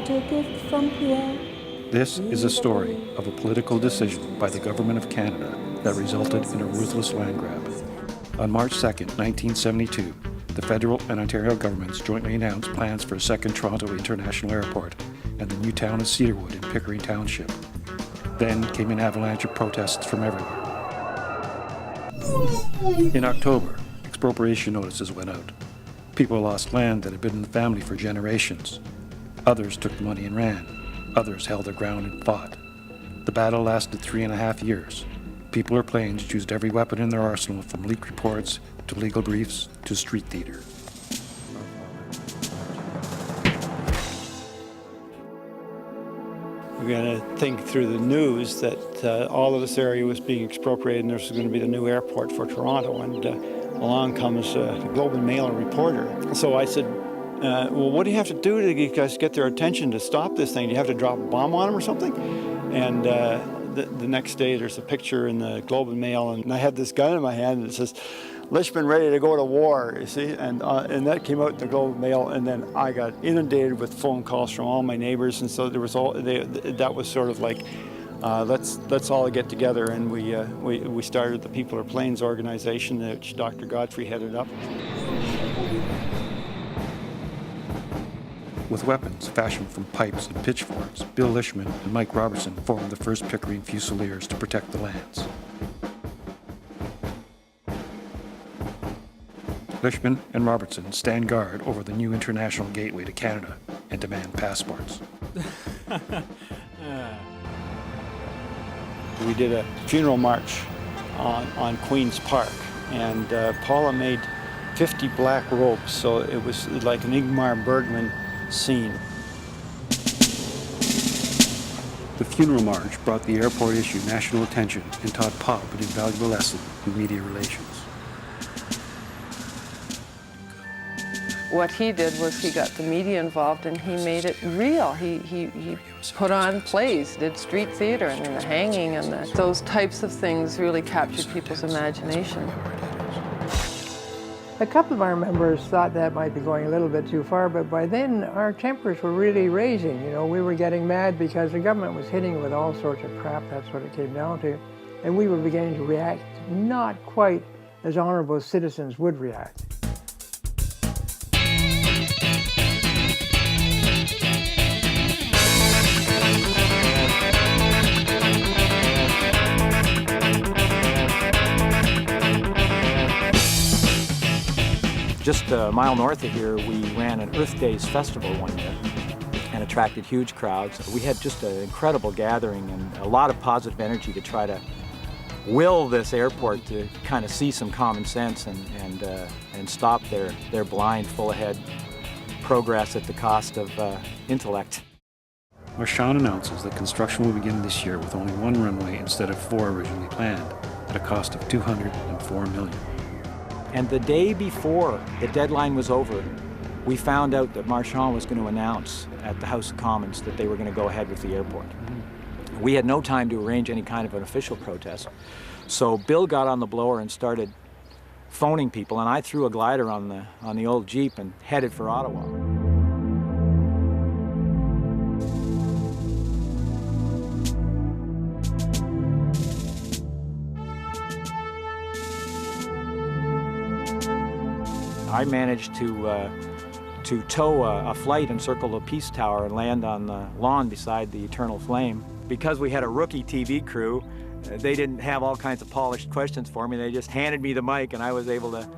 took it from Pierre. This is a story of a political decision by the Government of Canada that resulted in a ruthless land grab. On March 2, 1972, the federal and Ontario governments jointly announced plans for a second Toronto International Airport and the new town of Cedarwood in Pickering Township. Then came an avalanche of protests from everywhere. In October, expropriation notices went out. People lost land that had been in the family for generations. Others took the money and ran. Others held their ground and fought. The battle lasted 3.5 years. People or planes used every weapon in their arsenal, from leak reports to legal briefs to street theater. We're going to think through the news that all of this area was being expropriated and this was going to be the new airport for Toronto. And along comes the Globe and Mail reporter. So I said, well, what do you have to do to you guys get their attention to stop this thing? Do you have to drop a bomb on them or something? And the next day there's a picture in the Globe and Mail, and I had this gun in my hand and it says, Lishman ready to go to war, you see? And that came out in the Globe and Mail, and then I got inundated with phone calls from all my neighbors, and so there was that was sort of like, let's all get together, and we started the People Are Planes organization, which Dr. Godfrey headed up. With weapons fashioned from pipes and pitchforks, Bill Lishman and Mike Robertson formed the first Pickering Fusiliers to protect the lands. Lishman and Robertson stand guard over the new international gateway to Canada and demand passports. We did a funeral march on Queen's Park, and Paula made 50 black robes, so it was like an Ingmar Bergman scene. The funeral march brought the airport issue national attention and taught Pop an invaluable lesson in media relations. What he did was he got the media involved and he made it real. He put on plays, did street theater, and the hanging and those types of things really captured people's imagination. A couple of our members thought that might be going a little bit too far, but by then our tempers were really raising. You know, we were getting mad because the government was hitting with all sorts of crap. That's what it came down to. And we were beginning to react not quite as honorable citizens would react. Just a mile north of here, we ran an Earth Days festival one year and attracted huge crowds. We had just an incredible gathering and a lot of positive energy to try to will this airport to kind of see some common sense and stop their blind, full-ahead progress at the cost of intellect. Marchand announces that construction will begin this year with only one runway instead of 4 originally planned, at a cost of $204 million. And the day before the deadline was over, we found out that Marchand was going to announce at the House of Commons that they were going to go ahead with the airport. We had no time to arrange any kind of an official protest. So Bill got on the blower and started phoning people, and I threw a glider on the old Jeep and headed for Ottawa. I managed to tow a flight and circle the Peace Tower and land on the lawn beside the Eternal Flame. Because we had a rookie TV crew, they didn't have all kinds of polished questions for me. They just handed me the mic and I was able to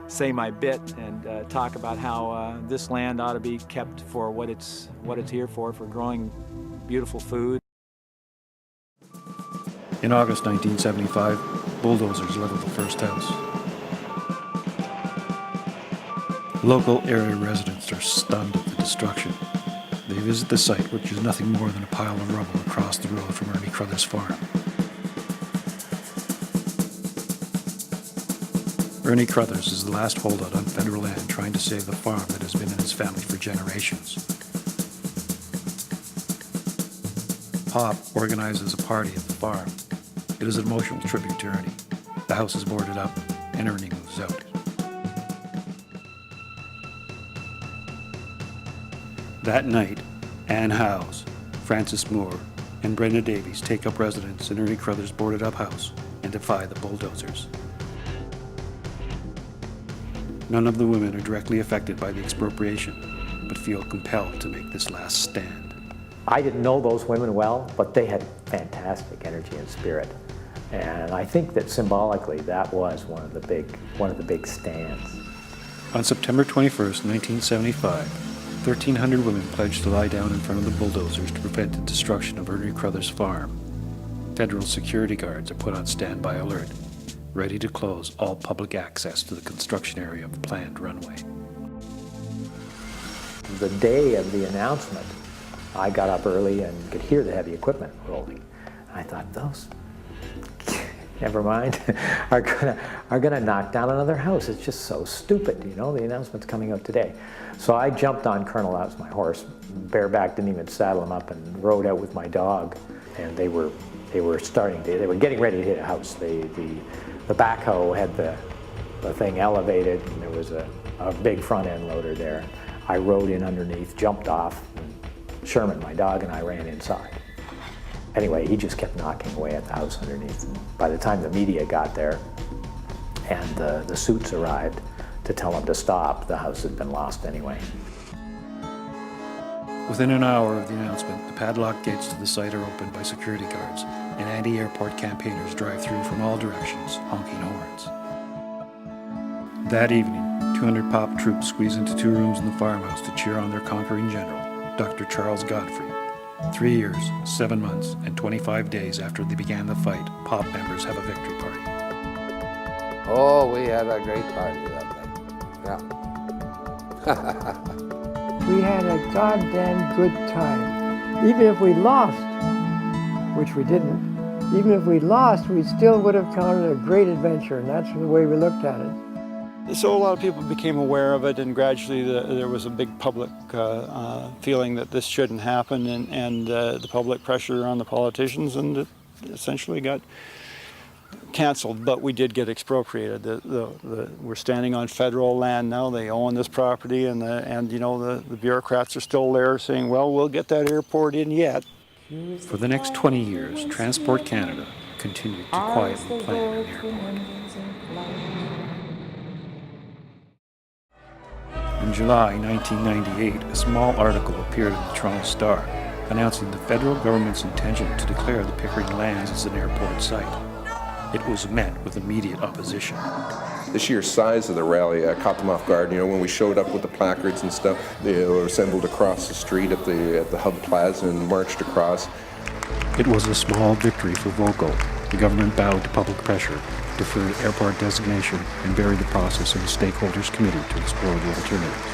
say my bit and talk about how this land ought to be kept for what it's here for growing beautiful food. In August 1975, bulldozers leveled the first house. Local area residents are stunned at the destruction. They visit the site, which is nothing more than a pile of rubble across the road from Ernie Crothers' farm. Ernie Crothers is the last holdout on federal land trying to save the farm that has been in his family for generations. Pop organizes a party at the farm. It is an emotional tribute to Ernie. The house is boarded up and Ernie moves out. That night, Ann Howes, Francis Moore, and Brenda Davies take up residence in Ernie Crothers' boarded-up house and defy the bulldozers. None of the women are directly affected by the expropriation, but feel compelled to make this last stand. I didn't know those women well, but they had fantastic energy and spirit. And I think that symbolically that was one of the big stands. On September 21st, 1975, 1,300 women pledged to lie down in front of the bulldozers to prevent the destruction of Ernie Crothers' farm. Federal security guards are put on standby alert, ready to close all public access to the construction area of the planned runway. The day of the announcement, I got up early and could hear the heavy equipment rolling. I thought, those, never mind, are gonna knock down another house. It's just so stupid, you know, the announcement's coming out today. So I jumped on Colonel, that was my horse, bareback, didn't even saddle him up, and rode out with my dog. And they were getting ready to hit a house. The backhoe had the thing elevated, and there was a big front end loader there. I rode in underneath, jumped off, and Sherman, my dog, and I ran inside. Anyway, he just kept knocking away at the house underneath. By the time the media got there and the suits arrived to tell them to stop, the house had been lost anyway. Within an hour of the announcement, the padlock gates to the site are opened by security guards, and anti-airport campaigners drive through from all directions, honking horns. That evening, 200 POP troops squeeze into 2 rooms in the farmhouse to cheer on their conquering general, Dr. Charles Godfrey. 3 years, 7 months, and 25 days after they began the fight, POP members have a victory party. Oh, we had a great party that night. Yeah. We had a goddamn good time. Even if we lost, which we didn't, even if we lost, we still would have counted a great adventure, and that's the way we looked at it. So a lot of people became aware of it, and gradually there was a big public feeling that this shouldn't happen, and the public pressure on the politicians, and it essentially got canceled. But we did get expropriated. We're standing on federal land now. They own this property, and you know the bureaucrats are still there saying, well, we'll get that airport in yet. For the next 20 years, Transport Canada continued to quietly plan an airport. In July 1998, a small article appeared in the Toronto Star announcing the federal government's intention to declare the Pickering lands as an airport site. It was met with immediate opposition. The sheer size of the rally caught them off guard. You know, when we showed up with the placards and stuff, they were assembled across the street at the Hub Plaza and marched across. It was a small victory for Volco. The government bowed to public pressure, deferred airport designation, and buried the process in the stakeholders' committee to explore the alternatives.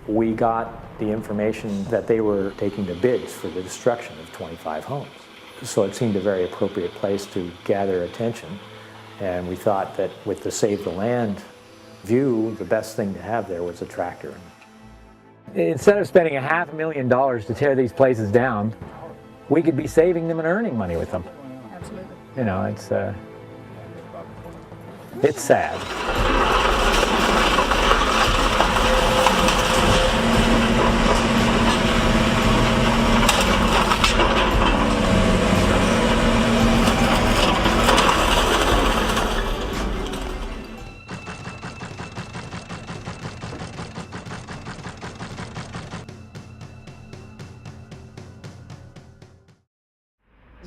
We got the information that they were taking the bids for the destruction of 25 homes. So it seemed a very appropriate place to gather attention. And we thought that with the Save the Land view, the best thing to have there was a tractor. Instead of spending $500,000 to tear these places down, we could be saving them and earning money with them. Absolutely. You know, it's sad.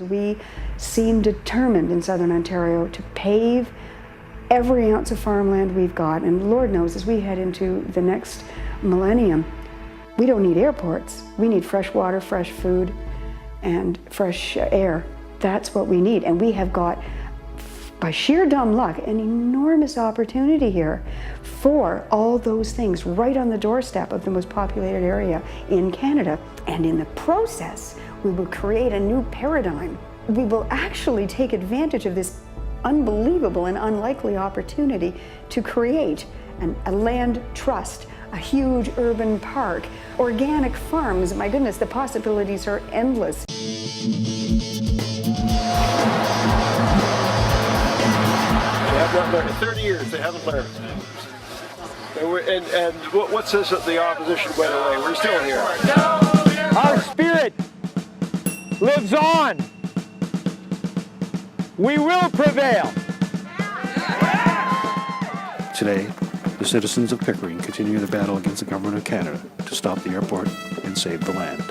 We seem determined in Southern Ontario to pave every ounce of farmland we've got, and Lord knows as we head into the next millennium, we don't need airports. We need fresh water, fresh food, and fresh air. That's what we need, and we have got, by sheer dumb luck, an enormous opportunity here for all those things right on the doorstep of the most populated area in Canada. And in the process, we will create a new paradigm. We will actually take advantage of this unbelievable and unlikely opportunity to create a land trust a huge urban park, organic farms. My goodness, the possibilities are endless. They have not learned. In 30 years, they haven't learned. And what says that the opposition went away? We're still here. Our spirit lives on. We will prevail. Today, the citizens of Pickering continue the battle against the government of Canada to stop the airport and save the land.